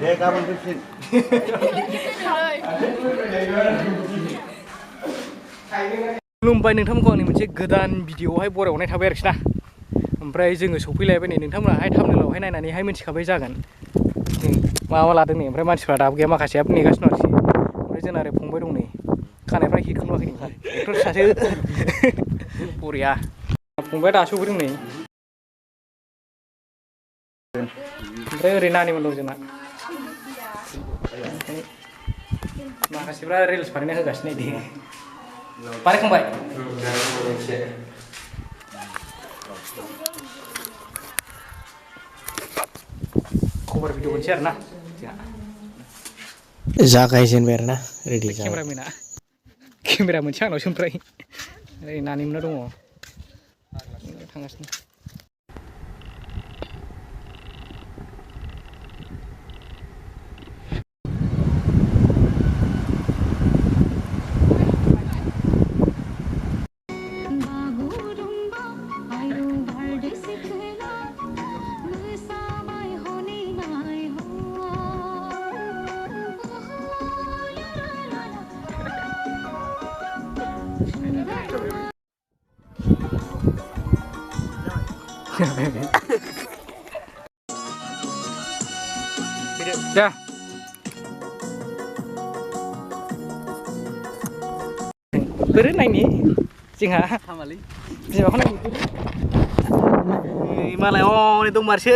दे गाबोन फैफिन खुलुमबाय नोंथांमोनखौ आंनि मोनसे गोदान भिडिअआवहाय बरायहरनाय थाबाय आरोखि ना। ओमफ्राय जोङो सौफैलायबाय नै नोंथांमोनाहाय थाम्बनेलावहाय नायनानैहाय मिथिखाबाय जागोन माबा लादों नै ओमफ्राय मानसिफ्रा दाबो गैया माखासेयाबो नेगासिनो आरोखि। ओमफ्राय जोंना ओरै फंबाय दं नै खानायफ्रा हिटखौनुवाखै नोंहा एक्टर फिसासो बरिया फंबाया दासो सौफैदों नै। ओमफ्राय ओरै नानिमोन दं जोंना माखासेफ्रा रिल्स बानायना होगासिनो दे बानायखांबाय खबर भिडिअ मोनसै आरो ना जागायजेनबाय आरो ना रेडि केमेरामेना केमेरा मोनसे आंनावसो ओमफ्राय ओरै नानिमोना दङ थांगासिनो। दा बोरै नायनि जोंहा बिमाखौ नायनि मालाय हनै दंमारसो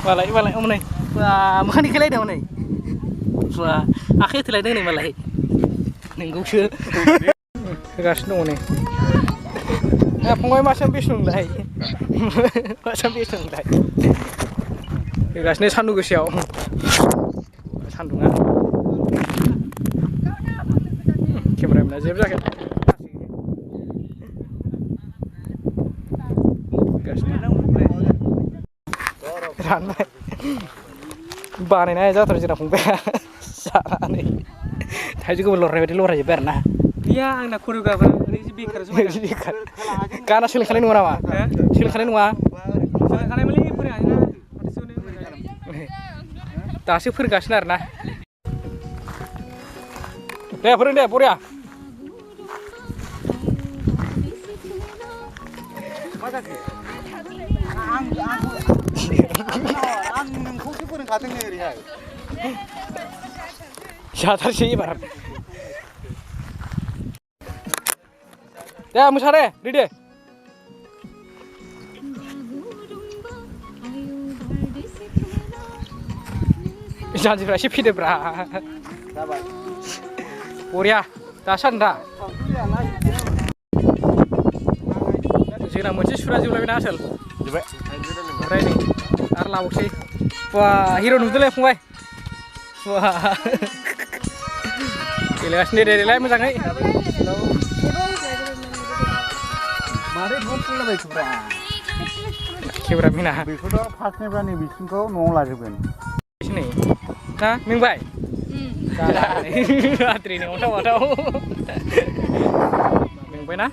मालाय मालाय हनै मोखां देखायलायदों हनै आखाइ होथलायदों नै मालाय नोंगौसो होगासिनो दङ नै फंबाय मासेबां बेस्थ' नोंलाय मासेबां बेस्थ' नोंलाय होगासिनो सान्दुं गोसायाव सान्दुङा केमेरामेना जेबो जागोन रानबाय बानायनाय जाथार जोंना फंबाया जानानै थाइजौ गोमोन लरायनाय बायदि लरायजोब्बाय आरो ना गैया आंना करिय'ग्राफार बेखारसो बेखार गाना सोलोंखानाय नङा नामा सोलोंखानाय नङा सोलोंखानायमोनलै फोरोङाखैना दासो फोरोंगासिनो आरो ना दे फोरों दे बरिया मा जाखो आं नोंखौसो फोरोंखादों नै ओरैहाय जाथारसै एबार दे मोसा दे रेडि जानजिफ्रा एसे फेदेब्रा बरिया दासान दा जोंना मोनसे सुरा जोबलायबायना आसोल ओमफ्राय नै आरो लाबावसै बा हिर' नुदोंलै फंबाय बा गेलेगासिनो दे देलाय मोजाङै केमेरामेना बेखौथ' फार्स्टनिफ्राय नै बिसिमखौ न'आव लाजोबगोन नै ना मेंबाय आद्रिनि अन्थाव बाथाव मेंबायना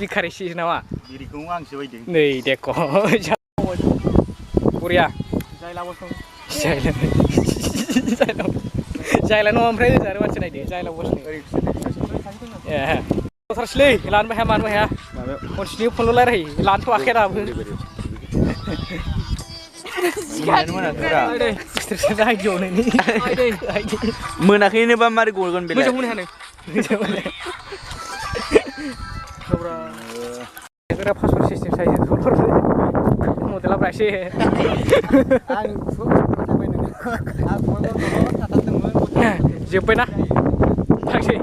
बिखारिसि नामा बिरिखौ आंसो बायदों नै देख' बरिया जायला नङा ओमफ्राय ओजा आरो मानसि नायदो जायला बसनो ए थारसैलै लानोबो हाया मानोबो हाया खनसेनि फनल' रायलायो लानोथ'वाखै दाबो मोनाखैनोबा मारै गगोन बेलाय मोजां मोनो हानो पासवार्ड सिस्टेम साइज मडेला ब्रायसे जोब्बायना थांसै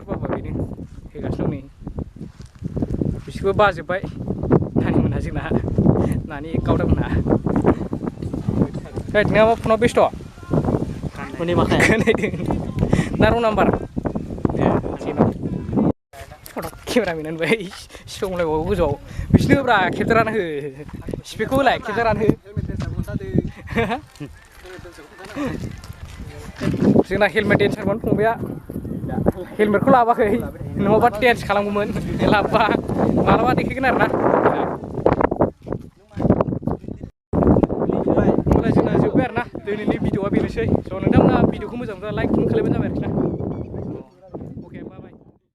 बाबा बेनो होगासिनो नै बिसोरबो बाजोब्बाय नानि मोनहा जोंना नानि गावदां मोनहा नोंहा मा फनाव बेस्थ' खोनादों ना रं नाम्बार केमेरामेन होनबाय सिफांलायबावो गोजौआव बिसोरनो होब्रा खेबजारानो हो स्पेकखौ होलाय खेबजारानो हो जोंना हेलमेट देन्सारमोन फंबाया हेलमेटखौ लाबाखै नङाबा टेन्स खालामगौमोन लाबा मालाबा देखायगोन आरो ना होमबालाय जोंना जोब्बाय आरो ना दिनैनि भिडिअआ बेनोसै स' नोंथांमोना भिडिअखौ मोजां मोनब्ला लाइक खालामबानो जाबाय आरोखि ना